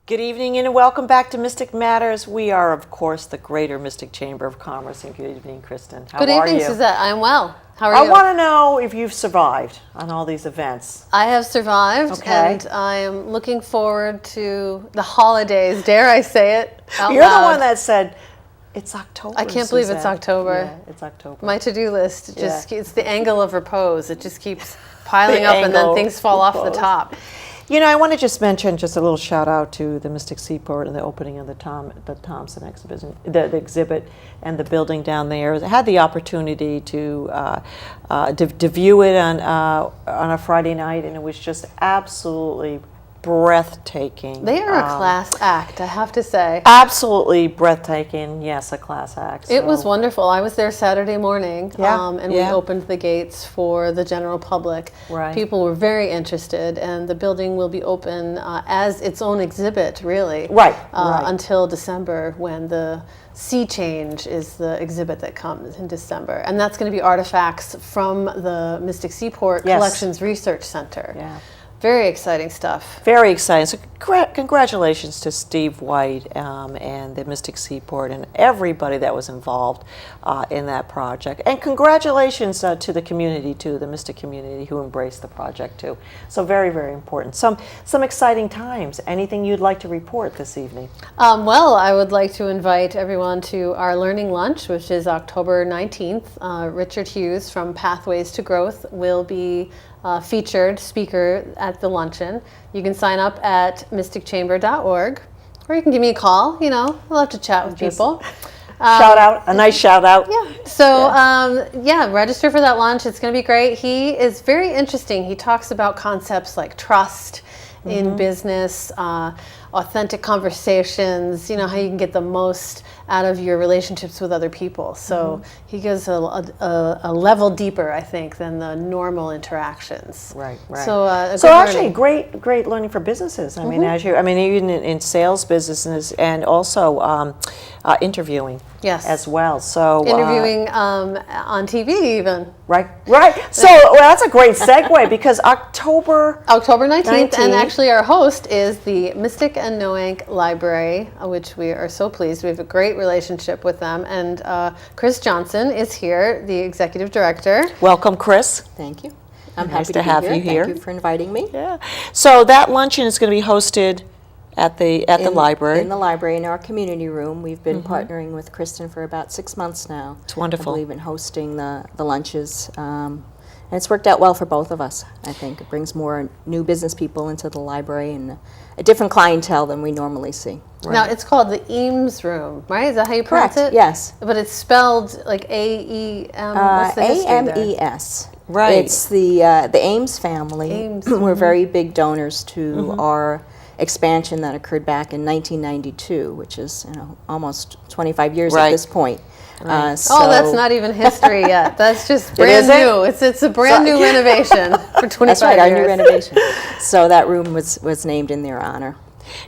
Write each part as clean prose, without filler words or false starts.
Good evening and welcome back to Mystic Matters. We are, of course, the Greater Mystic Chamber of Commerce. And good evening, Kristin. How are you? Good evening, Susette. I'm well. How are you? I want to know if you've survived on all these events. I have survived, and I am looking forward to the holidays. Dare I say it out You're loud. the one that said, it's October. I can't believe it's October. Yeah, it's October. My to-do list, it's the angle of repose. It just keeps piling up and then things fall off the top. You know, I want to just mention just a little shout out to the Mystic Seaport and the opening of the Thompson exhibition, the exhibit, and the building down there. I had the opportunity to view it on a Friday night, and it was just absolutely breathtaking. They are a class act, I have to say. Absolutely breathtaking. Yes, a class act. It was wonderful. I was there Saturday morning, and we Yeah. opened the gates for the general public. Right. People were very interested, and the building will be open as its own exhibit, really. Right. Until December, when the Sea Change is the exhibit that comes in December. And that's going to be artifacts from the Mystic Seaport Collections Research Center. Yeah. Very exciting stuff. Very exciting. So congratulations to Steve White and the Mystic Seaport and everybody that was involved in that project. And congratulations to the community, too, the Mystic community who embraced the project, too. So very, very important. Some exciting times. Anything you'd like to report this evening? Well, I would like to invite everyone to our learning lunch, which is October 19th. Richard Hughes from Pathways to Growth will be featured speaker at the luncheon. You can sign up at mysticchamber.org, or you can give me a call. You know, I love to chat with people. Shout out, a nice shout out. Yeah. So, register for that lunch. It's going to be great. He is very interesting. He talks about concepts like trust in business, authentic conversations, you know, how you can get the most out of your relationships with other people. So he goes a level deeper, I think, than the normal interactions. Right. So, actually, great learning for businesses. I mean, even in sales businesses and also interviewing. Yes. As well. So interviewing on TV even. Right. So that's a great segue because October 19th, and actually our host is the Mystic and Noank Library, which we are so pleased. We have a great relationship with them, and Chris Johnson is here, the executive director. Welcome, Chris. Thank you. I'm nice happy to have you here. Thank you for inviting me. Yeah. So that luncheon is going to be hosted at the library. In the library, in our community room. We've been partnering with Kristin for about 6 months now. It's wonderful. I believe in hosting the lunches. And it's worked out well for both of us, I think. It brings more new business people into the library and a different clientele than we normally see. Right. Now, it's called the Eames Room, right? Is that how you pronounce Correct, it? yes. But it's spelled like A-E-M. What's the history there? A-M-E-S. Right. It's the Ames family. Ames. We're very big donors to our expansion that occurred back in 1992, which is almost 25 years at this point. Right. That's not even history yet. That's just brand new. It's a brand new renovation for 25 That's right, years. our new renovation. So that room was named in their honor.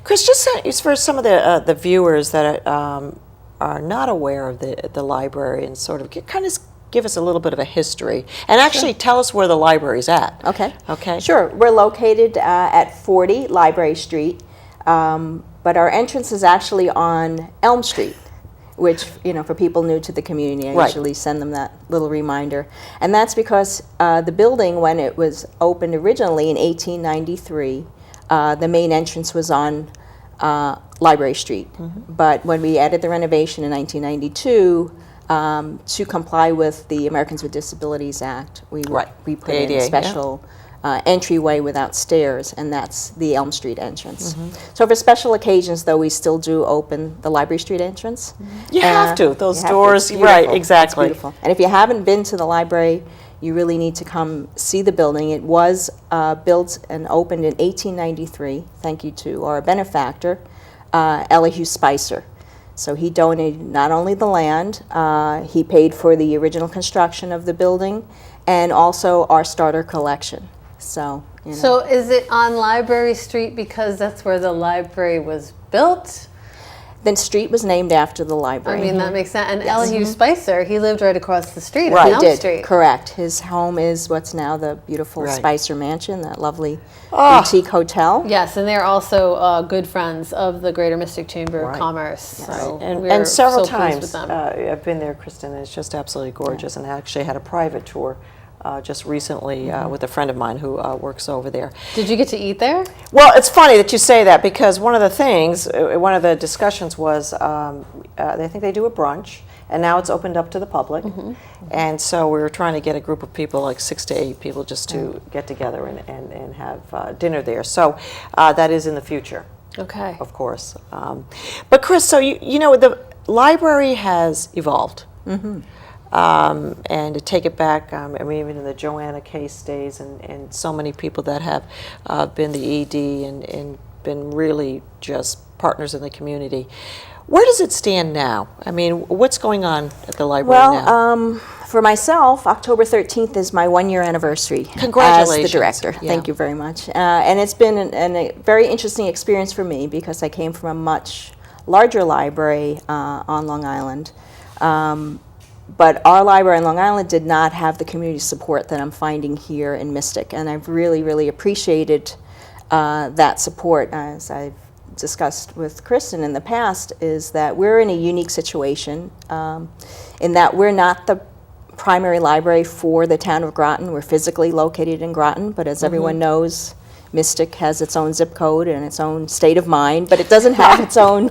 Chris, just for some of the viewers that are not aware of the library and sort of kind of give us a little bit of a history and actually tell us where the library's at. Okay. Sure. We're located at 40 Library Street, but our entrance is actually on Elm Street, which, for people new to the community, I usually send them that little reminder. And that's because the building, when it was opened originally in 1893, the main entrance was on Library Street. But when we added the renovation in 1992, to comply with the Americans with Disabilities Act, we put in a special entryway without stairs, and that's the Elm Street entrance. So for special occasions, though, we still do open the Library Street entrance. You have to. Those doors, right, exactly. It's beautiful. And if you haven't been to the library, you really need to come see the building. It was built and opened in 1893, thank you to our benefactor, Elihu Spicer. So he donated not only the land, he paid for the original construction of the building, and also our starter collection. So is it on Library Street because that's where the library was built? The street was named after the I library. mean, that makes sense. And Elihu Spicer, he lived right across the street Right. on He Elm did, Street. correct. His home is what's now the beautiful Right. Spicer Mansion, that lovely boutique hotel. Yes, and they're also good friends of the Greater Mystic Chamber Right. of Commerce. So And, we're and several so pleased times with them. I've been there, Kristin, and it's just absolutely gorgeous. And I actually had a private tour just recently with a friend of mine who works over there. Did you get to eat there? Well, it's funny that you say that, because one of the things, one of the discussions was, I think they do a brunch, and now it's opened up to the public. And so we were trying to get a group of people, like 6 to 8 people, just to get together and have dinner there. So that is in the future, Okay. of course. But Chris, so you know, the library has evolved. And to take it back, I mean, even in the Joanna case days, and so many people that have been the ED and been really just partners in the community. Where does it stand now? I mean, what's going on at the library now? Well, for myself, October 13th is my 1-year anniversary Congratulations. as the director. Yeah. Thank you very much. And it's been a very interesting experience for me, because I came from a much larger library on Long Island. But our library on Long Island did not have the community support that I'm finding here in Mystic, and I've really, really appreciated that support. As I've discussed with Kristin in the past, is that we're in a unique situation in that we're not the primary library for the town of Groton. We're physically located in Groton, but as everyone knows, Mystic has its own zip code and its own state of mind, but it doesn't have its own.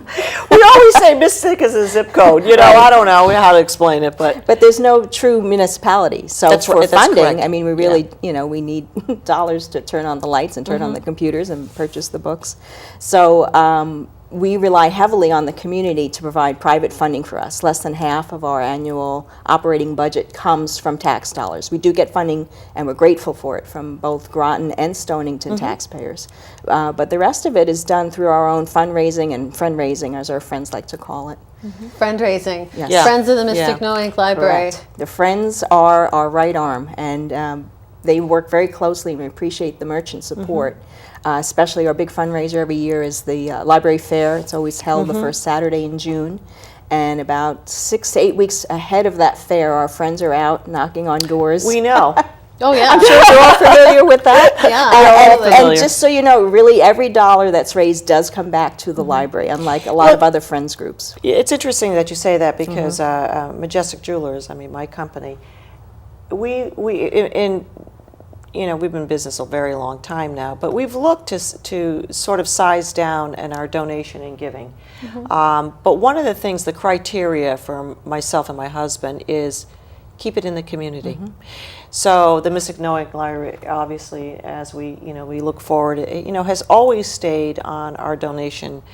We always say Mystic is a zip code. You know, I don't know how to explain it, but But there's no true municipality. So That's for right, that's funding, correct. I mean, we really, you know, we need dollars to turn on the lights and turn on the computers and purchase the books. So we rely heavily on the community to provide private funding for us. Less than half of our annual operating budget comes from tax dollars. We do get funding, and we're grateful for it, from both Groton and Stonington taxpayers. But the rest of it is done through our own fundraising and friend-raising, as our friends like to call it. Fundraising. Yes. Yeah. Friends of the Mystic Yeah. Noank Library. Correct. The Friends are our right arm, and they work very closely, and we appreciate the merchant support. Especially our big fundraiser every year is the Library Fair. It's always held the first Saturday in June. And about 6 to 8 weeks ahead of that fair, our friends are out knocking on doors. we know. Oh, yeah. I'm sure you're all familiar with that. Yeah, And, absolutely. and just so you know, really every dollar that's raised does come back to the library, unlike a lot of other friends groups. It's interesting that you say that, because Majestic Jewelers, I mean, my company, we you know, we've been in business a very long time now, but we've looked to sort of size down in our donation and giving. But one of the things, the criteria for myself and my husband, is keep it in the community. So the Mystic Noank Library, obviously, as we look forward, has always stayed on our donation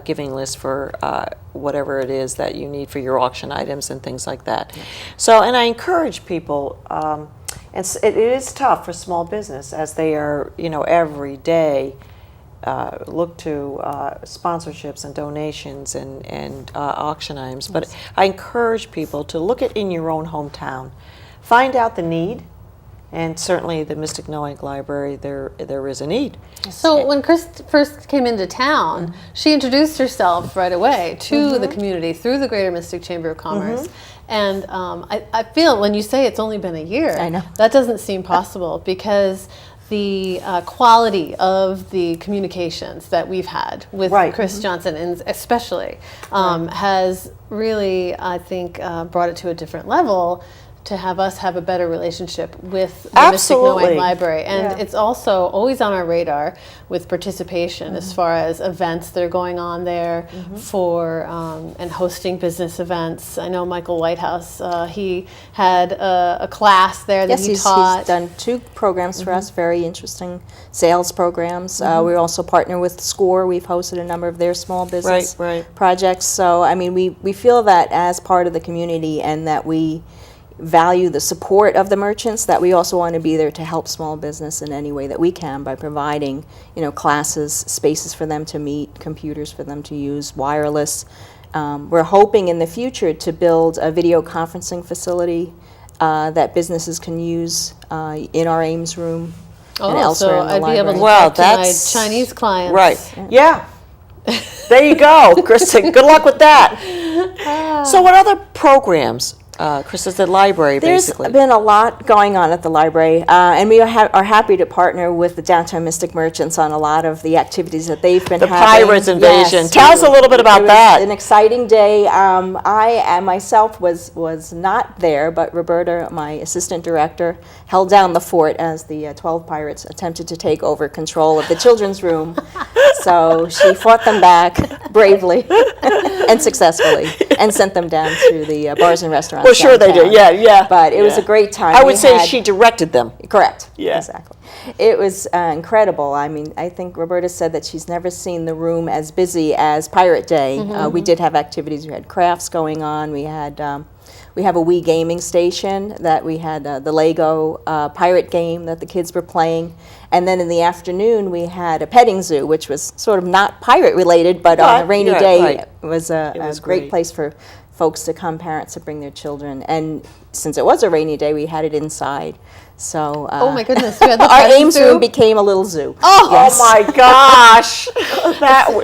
giving list for whatever it is that you need for your auction items and things like that. So, and I encourage people. And it is tough for small business, as they are, every day look to sponsorships and donations and auction items. But I encourage people to look at in your own hometown, find out the need, and certainly the Mystic Noank Library, there is a need. So when Chris first came into town, she introduced herself right away to the community through the Greater Mystic Chamber of Commerce. And I feel when you say it's only been a year, I know. that doesn't seem possible, because the quality of the communications that we've had with Chris Johnson, and especially, has really, I think, brought it to a different level, to have us have a better relationship with the Mystic Noank Library. And it's also always on our radar with participation as far as events that are going on there for and hosting business events. I know Michael Whitehouse, he had a class there that he taught. He's done 2 programs for us, very interesting sales programs. We also partner with SCORE. We've hosted a number of their small business projects. So, I mean, we feel that as part of the community, and that we value the support of the merchants, that we also want to be there to help small business in any way that we can, by providing, classes, spaces for them to meet, computers for them to use, wireless. We're hoping in the future to build a video conferencing facility that businesses can use in our Ames room and elsewhere so in the I'd library. be able to Well, talk to my that's Chinese clients. Right. Yeah. There you go, Kristin. Good luck with that. So what other programs, Chris, is the library, basically? There's been a lot going on at the library, and we are happy to partner with the Downtown Mystic Merchants on a lot of the activities that they've been The having. Pirates Invasion. Yes, Tell us a little bit about it that. was an exciting day. I myself was not there, but Roberta, my assistant director, held down the fort as the 12 pirates attempted to take over control of the children's room. So she fought them back bravely and successfully, and sent them down to the bars and restaurants. Well, sure they did. downtown. Yeah. But it was a great time. I would We say had- she directed them. Correct. Yeah. Exactly. It was incredible. I mean, I think Roberta said that she's never seen the room as busy as Pirate Day. We did have activities. We had crafts going on. We had we have a Wii gaming station that we had the Lego pirate game that the kids were playing. And then in the afternoon, we had a petting zoo, which was sort of not pirate related, but on a rainy day, right. it was a was great great. place for folks to come, parents to bring their children. And since it was a rainy day, we had it inside. So Oh my goodness, you had the our petting Ames zoo? room became a little zoo. Oh Yes. my gosh.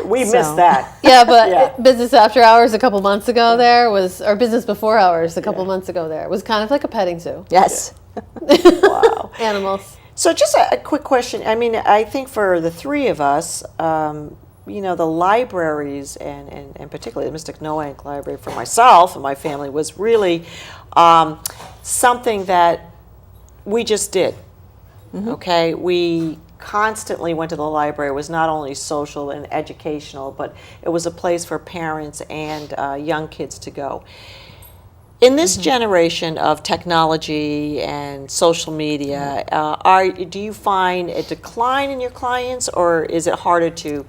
We So- missed that. Yeah, but Yeah. business after hours a couple months ago there was, or business before hours a couple months ago there was kind of like a petting zoo. Yes. Wow. Animals. So just a quick question. I mean, I think for the three of us, you know, the libraries and particularly the Mystic Noank Library for myself and my family was really something that we just did. Okay? We constantly went to the library. It was not only social and educational, but it was a place for parents and young kids to go. In this generation of technology and social media, do you find a decline in your clients, or is it harder to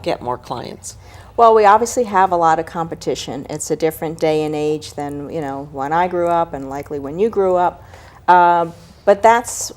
get more clients? Well, we obviously have a lot of competition. It's a different day and age than, you know, when I grew up and likely when you grew up. But that's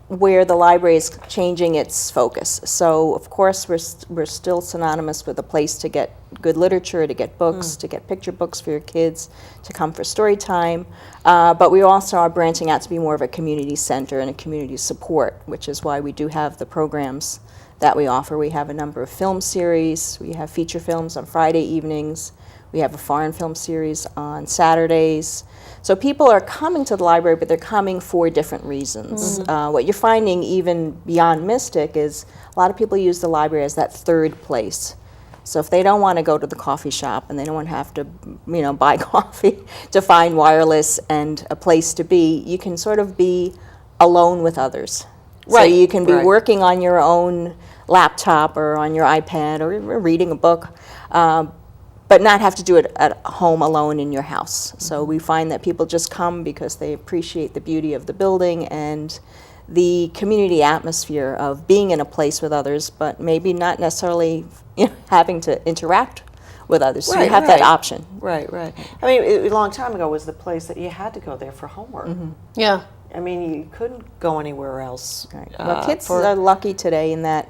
where the library is changing its focus. So, of course, we're still synonymous with a place to get good literature, to get books, to get picture books for your kids, to come for story time. But we also are branching out to be more of a community center and a community support, which is why we do have the programs that we offer. We have a number of film series. We have feature films on Friday evenings. We have a foreign film series on Saturdays. So people are coming to the library, but they're coming for different reasons. What you're finding even beyond Mystic is a lot of people use the library as that third place. So if they don't want to go to the coffee shop and they don't want to have to, you know, buy coffee to find wireless and a place to be, you can sort of be alone with others. Right, So you can be right. working on your own laptop or on your iPad or reading a book, but not have to do it at home alone in your house. So we find that people just come because they appreciate the beauty of the building and the community atmosphere of being in a place with others, but maybe not necessarily, you know, having to interact with others. So you Right, have that right. option. Right, right. I mean, a long time ago was the place that you had to go there for homework. Yeah. I mean, you couldn't go anywhere else. Right. Well, kids are lucky today in that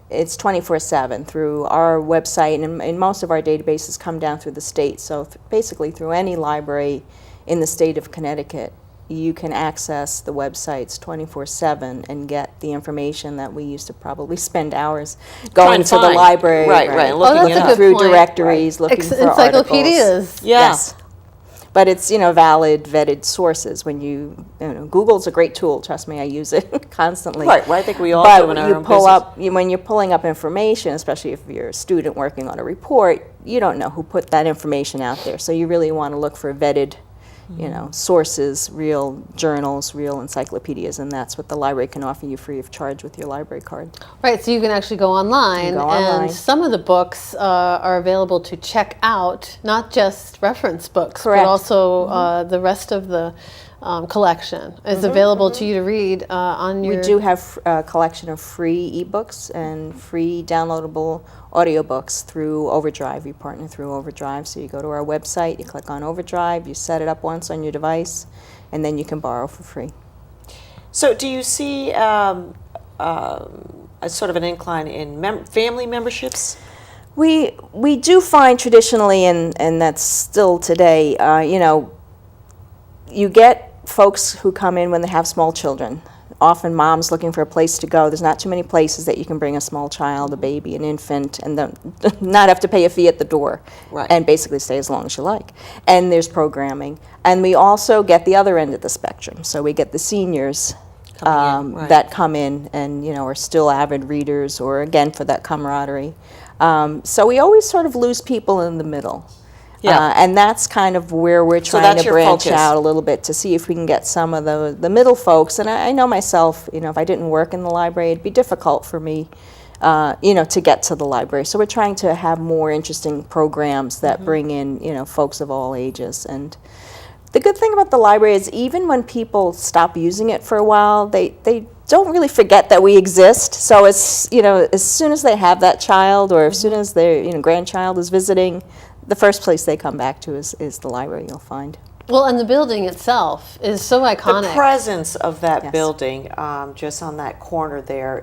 it's 24/7 through our website, and most of our databases come down through the state. So basically, through any library in the state of Connecticut, you can access the websites 24/7 and get the information that we used to probably spend hours going to to the find. library, Right, right, looking looking it up. through Good point. directories, looking for Encyclopedias. articles. Yeah. Yes. But it's, you know, valid, vetted sources. When you know, Google's a great tool. Trust me, I use it constantly. Right, well, I think we all But do in our you own pull business. up when you're pulling up information, especially if you're a student working on a report, you don't know who put that information out there. So you really want to look for vetted, you know, sources, real journals, real encyclopedias, and that's what the library can offer you free of charge with your library card. Right, so you can actually go online, go online. and some of the books are available to check out, not just reference books, Correct. but also the rest of the collection is available to you to read on your... We do have a collection of free ebooks and free downloadable audiobooks through Overdrive. We partner through Overdrive, so you go to our website, you click on Overdrive, you set it up once on your device, and then you can borrow for free. So do you see a sort of an incline in family memberships? We do find traditionally, and that's still today, you know, you get folks who come in when they have small children. often moms looking for a place to go. There's not too many places that you can bring a small child, a baby, an infant, and then not have to pay a fee at the door, Right. and basically stay as long as you like. And there's programming. And we also get the other end of the spectrum. So we get the seniors Coming in, right. that come in and, are still avid readers, or again, for that camaraderie. So we always sort of lose people in the middle. Yeah. And that's kind of where we're trying that's to your branch focus. out a little bit to see if we can get some of the middle folks. And I know myself, if I didn't work in the library, it'd be difficult for me, to get to the library. So we're trying to have more interesting programs that bring in, folks of all ages. And the good thing about the library is even when people stop using it for a while, they don't really forget that we exist. So as soon as they have that child, or as soon as their grandchild is visiting, the first place they come back to is the library, you'll find. Well, and the building itself is so iconic. The presence of that Yes. building, just on that corner there,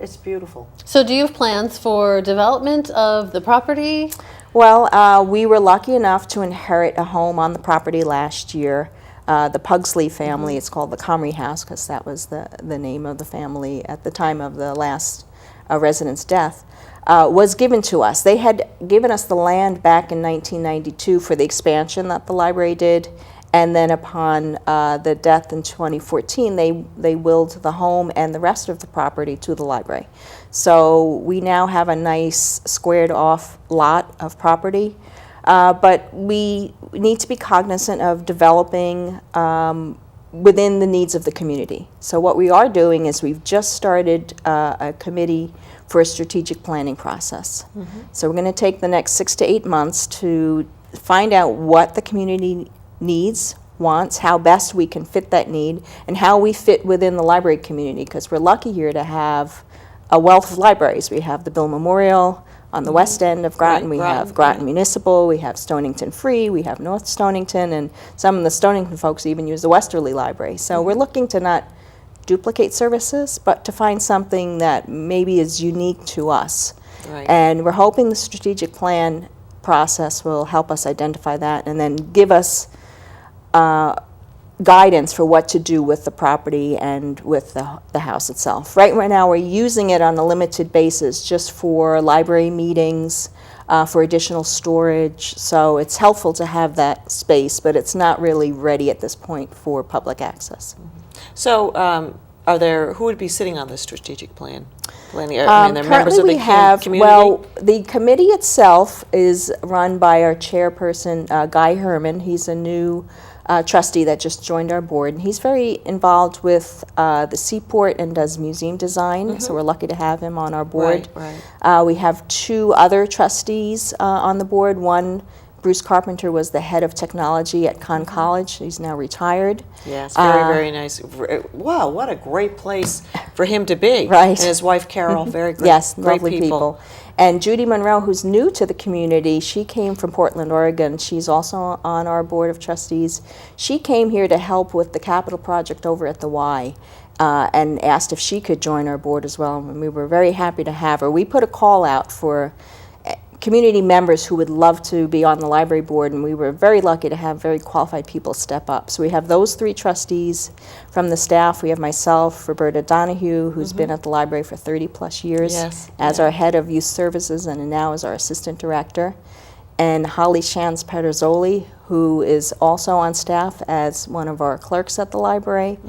it's beautiful. So do you have plans for development of the property? Well, we were lucky enough to inherit a home on the property last year. The Pugsley family, it's called the Comrie House because that was the name of the family at the time of the last resident's death, was given to us. They had given us the land back in 1992 for the expansion that the library did, and then upon the death in 2014, they willed the home and the rest of the property to the library. So we now have a nice squared off lot of property, but we need to be cognizant of developing within the needs of the community. So what we are doing is we've just started a committee for a strategic planning process. So we're going to take the next 6 to 8 months to find out what the community needs, wants, how best we can fit that need, and how we fit within the library community, because we're lucky here to have a wealth of libraries. We have the Bill Memorial on the west end of Groton. Right, We have Groton, Groton Municipal, we have Stonington Free, we have North Stonington, and some of the Stonington folks even use the Westerly Library. So we're looking to not duplicate services, but to find something that maybe is unique to us. Right. And we're hoping the strategic plan process will help us identify that and then give us guidance for what to do with the property and with the house itself. Right now we're using it on a limited basis just for library meetings, for additional storage. So it's helpful to have that space, but it's not really ready at this point for public access. So, who would be sitting on the strategic plan? Planning, I mean, they're members Currently of we the have, community? well, the committee itself is run by our chairperson, Guy Herman. He's a new trustee that just joined our board. And he's very involved with the Seaport and does museum design, so we're lucky to have him on our board. Right. We have 2 other trustees on the board. One, Bruce Carpenter, was the head of technology at Conn College. He's now retired. Yes, very nice. Wow, what a great place for him to be. Right. And his wife, Carol, very great. Yes, great lovely people. And Judy Monroe, who's new to the community, she came from Portland, Oregon. She's also on our board of trustees. She came here to help with the capital project over at the Y and asked if she could join our board as well. And we were very happy to have her. We put a call out for community members who would love to be on the library board, and we were very lucky to have very qualified people step up. So we have those 3 trustees. From the staff, we have myself, Roberta Donahue, who's been at the library for 30-plus years as our head of youth services and now as our assistant director, and Holly Shans Pederzoli, who is also on staff as one of our clerks at the library.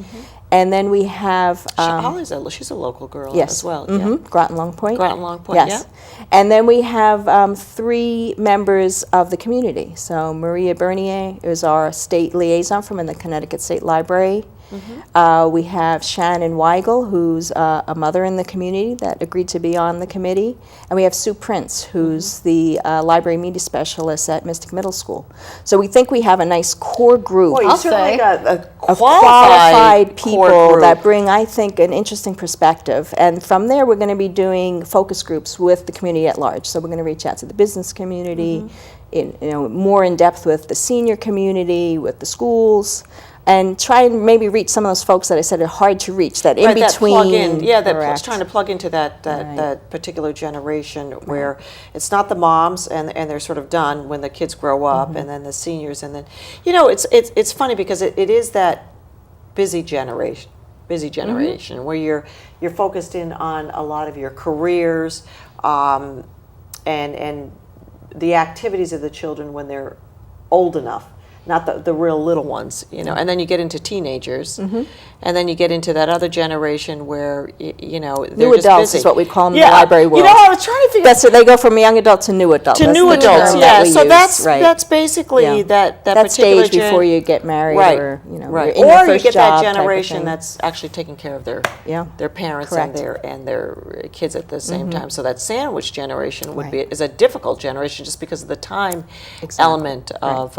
And then we have Holly's she's a local girl yes, as well. Yeah. Groton Long Point. Groton Long Point, yes. And then we have 3 members of the community. So Maria Bernier is our state liaison from the Connecticut State Library. We have Shannon Weigel, who's a mother in the community that agreed to be on the committee. And we have Sue Prince, who's the library media specialist at Mystic Middle School. So we think we have a nice core group. Well, you I'll certainly say. got a Of qualified people core group. that bring, I think, an interesting perspective. And from there, we're going to be doing focus groups with the community at large. So we're going to reach out to the business community, more in depth with the senior community, with the schools, and try and maybe reach some of those folks that I said are hard to reach, that in Right, between. that plug in, Correct. trying to plug into that particular generation where it's not the moms and they're sort of done when the kids grow up, and then the seniors, and then it's funny because it is that busy generation. Where you're focused in on a lot of your careers, and the activities of the children when they're old enough, not the real little ones, and then you get into teenagers, and then you get into that other generation where, they're New just adults busy. is what we call them in the library world. I was trying to figure That's it. They go from young adult to new adult. to That's new the adults, term yeah. that we So use, right. that's basically that that particular stage before you get married, right, or right. you're in your Or you first get that job type of generation thing. that's actually taking care of their parents Correct. and their kids at the same time. So that sandwich generation would Right. is a difficult generation just because of the time element of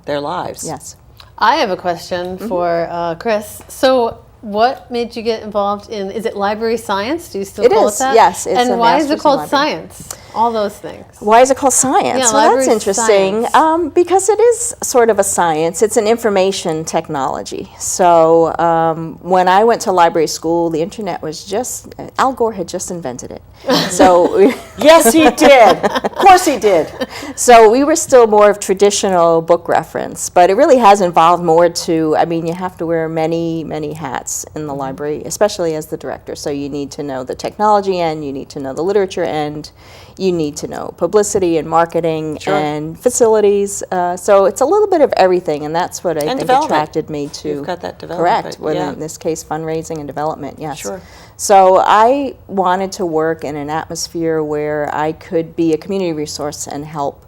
their lives. Yes. I have a question for Chris. So, what made you get involved in? Is it library science? Do you still It call is, it that? yes, it's and a why is master's it in called library. science? All those things. Why is it called science? Yeah, Well, that's library interesting. science. Because it is sort of a science. It's an information technology. So when I went to library school, the internet was just, Al Gore had just invented it. So Yes, he did. Of course he did. So we were still more of traditional book reference, but it really has evolved more to, you have to wear many, many hats in the library, especially as the director. So you need to know the technology end, you need to know the literature end, you need to know publicity and marketing and facilities. So it's a little bit of everything, and that's what I think development. attracted me to. You've got that development. Correct. But, Well, yeah. in this case, fundraising and development, yes. Sure. So I wanted to work in an atmosphere where I could be a community resource and help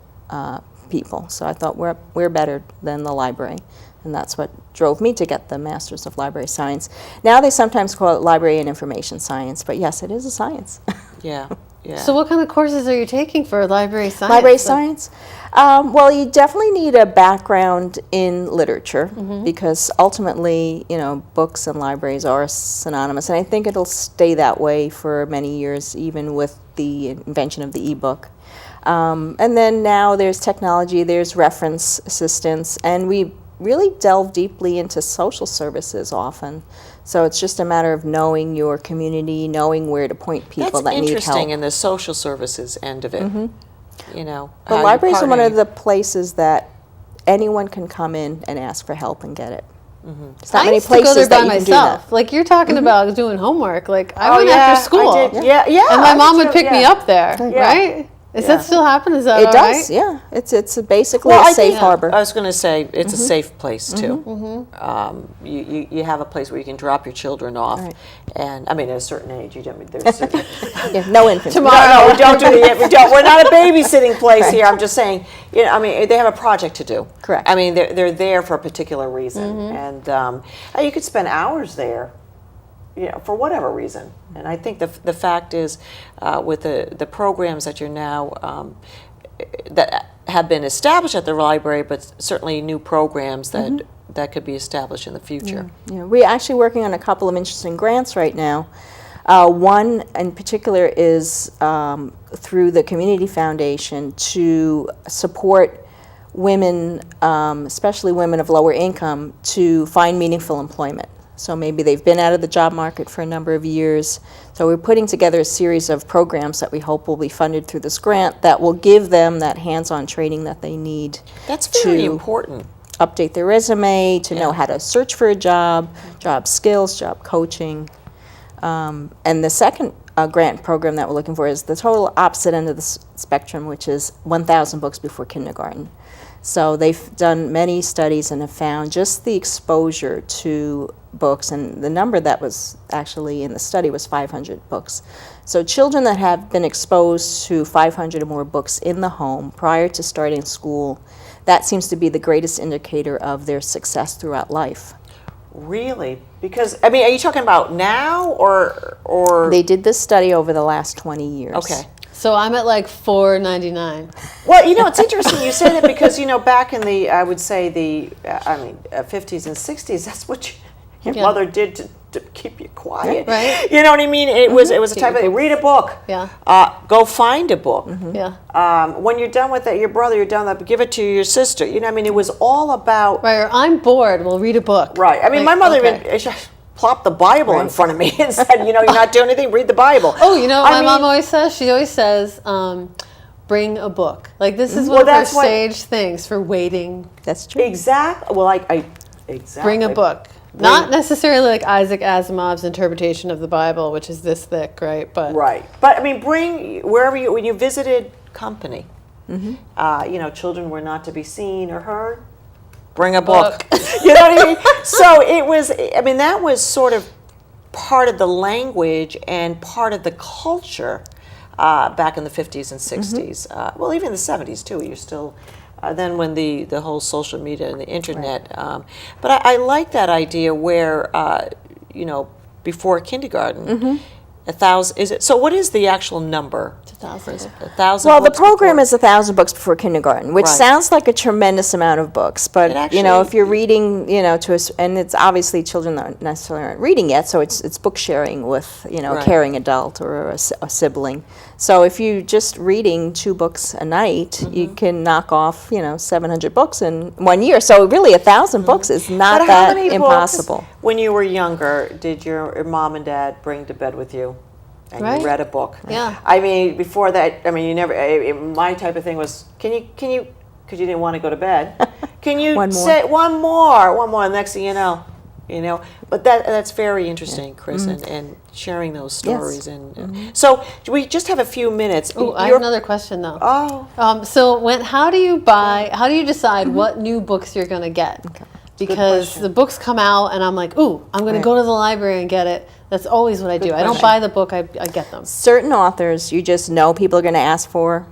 people. So I thought we're better than the library. And that's what drove me to get the Masters of Library Science. Now they sometimes call it Library and Information Science, but yes, it is a science. Yeah. Yeah. So, what kind of courses are you taking for library science? Library science? Well, you definitely need a background in literature because ultimately, books and libraries are synonymous. And I think it'll stay that way for many years, even with the invention of the e-book. And then now there's technology, there's reference assistance, and we really delve deeply into social services often. So it's just a matter of knowing your community, knowing where to point people that need help. That's interesting in the social services end of it. The libraries are one of the places that anyone can come in and ask for help and get it. There's not I many used to go places there that by you can do myself. that. Like you're talking about doing homework. Like I Oh, went yeah, after school. I did. Yeah, yeah. And my I mom did would too, pick me yeah. up there, right? Is that still happen? Is that It all does, right? yeah. It's basically Well, a I safe think- harbor. I was going to say it's a safe place too. You have a place where you can drop your children off, Right. and at a certain age, you don't. There's certain, Yeah, no infants. No, we don't do it. We don't. We're not a babysitting place here. I'm just saying. They have a project to do. Correct. They're there for a particular reason, and you could spend hours there. For whatever reason. And I think the fact is, with the programs that you're now, that have been established at the library, but certainly new programs that could be established in the future. Yeah, we're actually working on a couple of interesting grants right now. One in particular is through the Community Foundation to support women, especially women of lower income, to find meaningful employment. So maybe they've been out of the job market for a number of years. So we're putting together a series of programs that we hope will be funded through this grant that will give them that hands-on training that they need. That's very important. Update their resume, to know how to search for a job, job skills, job coaching. And the second grant program that we're looking for is the total opposite end of the spectrum, which is 1,000 books before kindergarten. So they've done many studies and have found just the exposure to books, and the number that was actually in the study was 500 books. So children that have been exposed to 500 or more books in the home prior to starting school, that seems to be the greatest indicator of their success throughout life. Really? Because, are you talking about now or? They did this study over the last 20 years. Okay. So I'm at like $4.99. Well, it's interesting you say that because, back in the, I would say the 50s and 60s, that's what your mother did to keep you quiet. Right. You know what I mean? It was a type of, read a book. Yeah. Go find a book. Yeah. When you're done with that, your brother, you're done with that, give it to your sister. It was all about. Right. Or I'm bored. We'll read a book. Right. My mother even she plopped the Bible in front of me and said, you're not doing anything, read the Bible. Oh, what my mom always says? She always says, bring a book. Like this is one of her sage things for waiting. That's true. Exactly. Well, Exactly. Bring a book. Not necessarily like Isaac Asimov's interpretation of the Bible, which is this thick, right? But Right. But I mean, bring wherever you, when you visited company, children were not to be seen or heard. Bring a book. You know what I mean? So it was, I mean, that was sort of part of the language and part of the culture back in the 50s and 60s. Well, even the 70s too. You're still, then when the whole social media and the internet. Right. But I like that idea where, before kindergarten, 1,000, is it, so what is the actual number? it's 1,000. 1,000 Well, the books program before- is 1,000 books before kindergarten, which Right. sounds like a tremendous amount of books. But It actually- if you're reading, and it's obviously children aren't necessarily aren't reading yet, so it's book sharing with a Right. caring adult or a sibling. So if you just reading 2 books a night, you can knock off 700 books in 1 year. So really, 1,000 books is not But how that many impossible. books, when you were younger, did your mom and dad bring to bed with you? And Right. you read a book. Yeah. I mean, before that, I mean, you never. My type of thing was, can you, because you didn't want to go to bed. Can you One more. say one more? Next thing you know. But that's very interesting, Chris, and sharing those stories. And so we just have a few minutes. Oh, I have another question though. Oh, So how do you decide what new books you're going to get? Because question. the books come out and I'm like, ooh, I'm going to go to the library and get it. That's always what I do. I don't question. buy the book, I get them. Certain authors you just know people are going to ask for,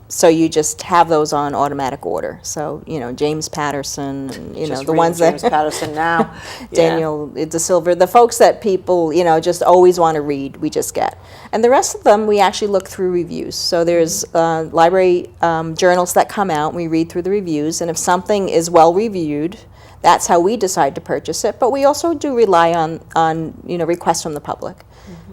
so you just have those on automatic order. So James Patterson, and, just the reading ones James that Patterson now. Daniel De Silva, the folks that people just always want to read, we just get. And the rest of them we actually look through reviews. So there's library journals that come out, and we read through the reviews, and if something is well reviewed, that's how we decide to purchase it. But we also do rely on requests from the public.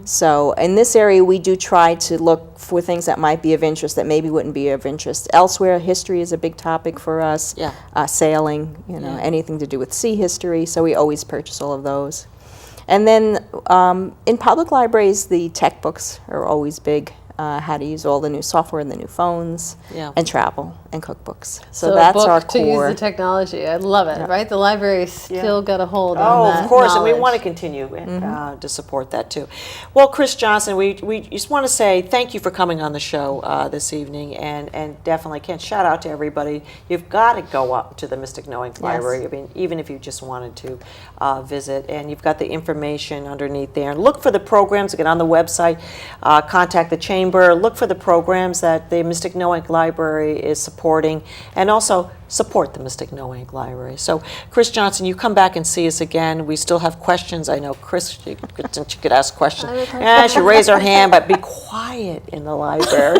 So in this area, we do try to look for things that might be of interest that maybe wouldn't be of interest elsewhere. History is a big topic for us. Yeah. Sailing, anything to do with sea history. So we always purchase all of those. And then in public libraries, the tech books are always big. How to use all the new software and the new phones, Yeah. and travel and cookbooks. So a that's book our to core. use the technology. I love it, right? The library still got a hold on Oh, that of course, and we knowledge. want to continue to support that too. Well, Chris Johnson, we just want to say thank you for coming on the show this evening, and definitely can't shout out to everybody. You've got to go up to the Mystic Noank Library. I mean, even if you just wanted to visit, and you've got the information underneath there. And look for the programs again on the website. Contact the chamber. Look for the programs that the Mystic Noank Library is supporting, and also support the Mystic Noank Library. So, Chris Johnson, you come back and see us again. We still have questions. I know Chris, she could ask questions. She raised her hand, but be quiet in the library.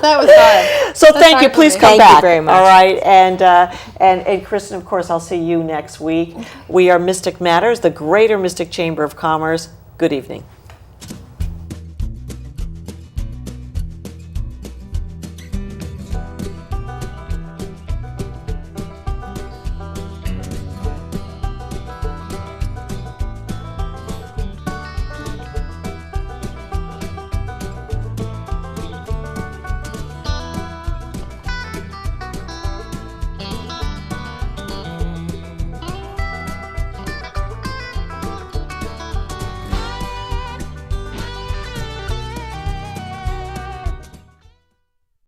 That was hard. So That's thank hard you. for Please me. come Thank you back. very much. All right, and Kristin, of course, I'll see you next week. We are Mystic Matters, the Greater Mystic Chamber of Commerce. Good evening.